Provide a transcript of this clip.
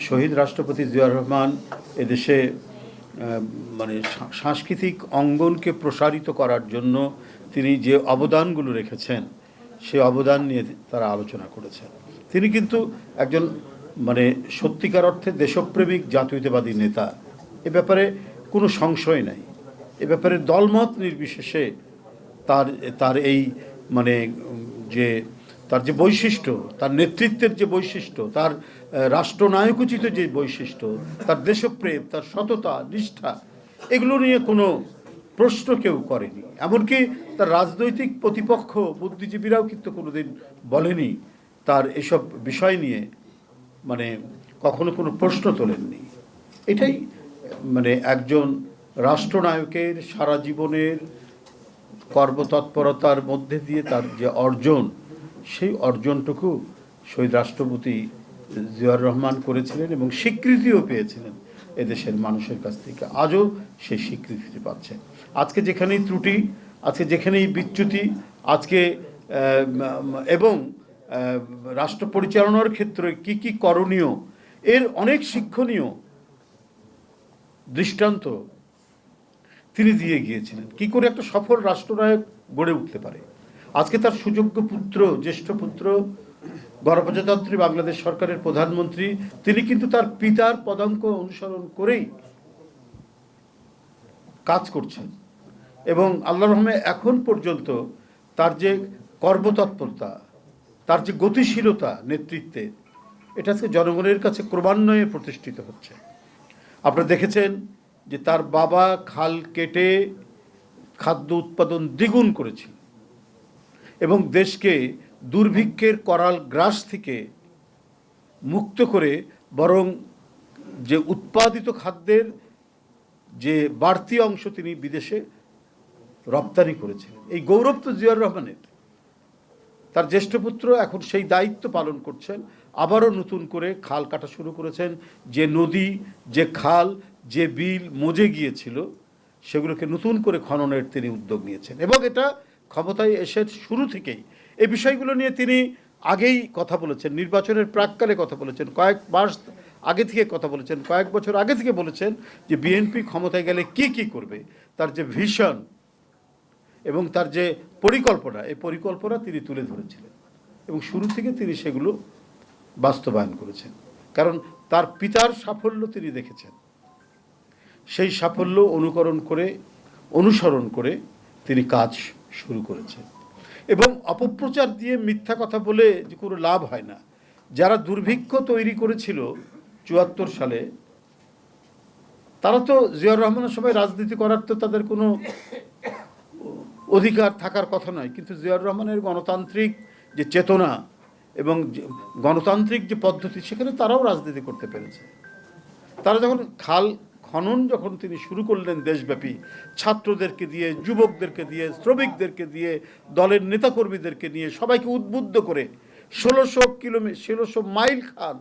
শহীদ রাষ্ট্রপতি জিয়াউর রহমান এদেশে মানে সাংস্কৃতিক অঙ্গনকে প্রসারিত করার জন্য তিনি যে অবদানগুলো রেখেছেন সেই অবদান নিয়ে তারা আলোচনা করেছেন। তিনি কিন্তু একজন মানে সত্যিকার অর্থে দেশপ্রেমিক জাতীয়তাবাদী নেতা, এ ব্যাপারে কোনো সংশয় নাই। এ ব্যাপারে দলমত নির্বিশেষে তার তার এই মানে যে তার যে বৈশিষ্ট্য, তার নেতৃত্বের যে বৈশিষ্ট্য, তার রাষ্ট্রনায়কোচিত যে বৈশিষ্ট্য, তার দেশপ্রেম, তার সততা, নিষ্ঠা, এগুলো নিয়ে কোনো প্রশ্ন কেউ করেনি। এমনকি তার রাজনৈতিক প্রতিপক্ষ বুদ্ধিজীবীরাও কিন্তু কোনোদিন বলেনি তার এসব বিষয় নিয়ে মানে কখনো কোনো প্রশ্ন তোলেননি। এটাই মানে একজন রাষ্ট্রনায়কের সারা জীবনের কর্মতৎপরতার মধ্যে দিয়ে তার যে অর্জন, সেই অর্জনটুকু শহীদ রাষ্ট্রপতি জিয়াউর রহমান করেছিলেন এবং স্বীকৃতিও পেয়েছিলেন এদেশের মানুষের কাছ থেকে। আজও সেই স্বীকৃতিটি পাচ্ছে। আজকে যেখানেই ত্রুটি, আজকে যেখানেই বিচ্যুতি, আজকে এবং রাষ্ট্র পরিচালনার ক্ষেত্রে কি কি করণীয়, এর অনেক শিক্ষণীয় দৃষ্টান্ত তিনি দিয়ে গিয়েছিলেন। কি করে একটা সফল রাষ্ট্রনায়ক গড়ে উঠতে পারে। আজকে তার সুযোগ্য পুত্র, জ্যেষ্ঠ পুত্র, গণপ্রজাতন্ত্রী বাংলাদেশ সরকারের প্রধানমন্ত্রী, তিনি কিন্তু তার পিতার পদাঙ্ক অনুসরণ করেই কাজ করছেন এবং আল্লাহর রহমে এখন পর্যন্ত তার যে কর্মতৎপরতা, তার যে গতিশীলতা নেতৃত্বে, এটা আজকে জনগণের কাছে ক্রমান্বয়ে প্রতিষ্ঠিত হচ্ছে। আপনারা দেখেছেন যে তার বাবা খাল কেটে খাদ্য উৎপাদন দ্বিগুণ করেছিল এবং দেশকে দুর্ভিক্ষের করাল গ্রাস থেকে মুক্ত করে বরং যে উৎপাদিত খাদ্যের যে বাড়তি অংশ তিনি বিদেশে রপ্তানি করেছিলেন। এই গৌরব তো জিয়াউর রহমানের। তার জ্যেষ্ঠ পুত্র এখন সেই দায়িত্ব পালন করছেন। আবারও নতুন করে খাল কাটা শুরু করেছেন। যে নদী, যে খাল, যে বিল মজে গিয়েছিল, সেগুলোকে নতুন করে খননের তিনি উদ্যোগ নিয়েছেন এবং এটা ক্ষমতায় এসে শুরু থেকেই এই বিষয়গুলো নিয়ে তিনি আগেই কথা বলেছেন, নির্বাচনের প্রাক্কালে কথা বলেছেন, কয়েক মাস আগে থেকে কথা বলেছেন, কয়েক বছর আগে থেকে বলেছেন যে বিএনপি ক্ষমতায় গেলে কি কি করবে। তার যে ভিশন এবং তার যে পরিকল্পনা, এই পরিকল্পনা তিনি তুলে ধরেছিলেন এবং শুরু থেকে তিনি সেগুলো বাস্তবায়ন করেছেন। কারণ তার পিতার সাফল্য তিনি দেখেছেন, সেই সাফল্য অনুসরণ করে তিনি কাজ শুরু করেছেন। এবং অপপ্রচার দিয়ে মিথ্যা কথা বলে যে কোনো লাভ হয় না। যারা দুর্ভিক্ষ তৈরি করেছিল ৭৪ সালে, তারা তো জিয়াউর রহমানের সময় রাজনীতি করার তো তাদের কোনো অধিকার থাকার কথা নয়, কিন্তু জিয়াউর রহমানের গণতান্ত্রিক যে চেতনা এবং গণতান্ত্রিক যে পদ্ধতি, সেখানে তারাও রাজনীতি করতে পেরেছে। তারা যখন খাল খনন যখন তিনি শুরু করলেন দেশব্যাপী, ছাত্রদেরকে দিয়ে, যুবকদেরকে দিয়ে, শ্রমিকদেরকে দিয়ে, দলের নেতাকর্মীদেরকে নিয়ে সবাইকে উদ্বুদ্ধ করে ১৬০০ মাইল খাল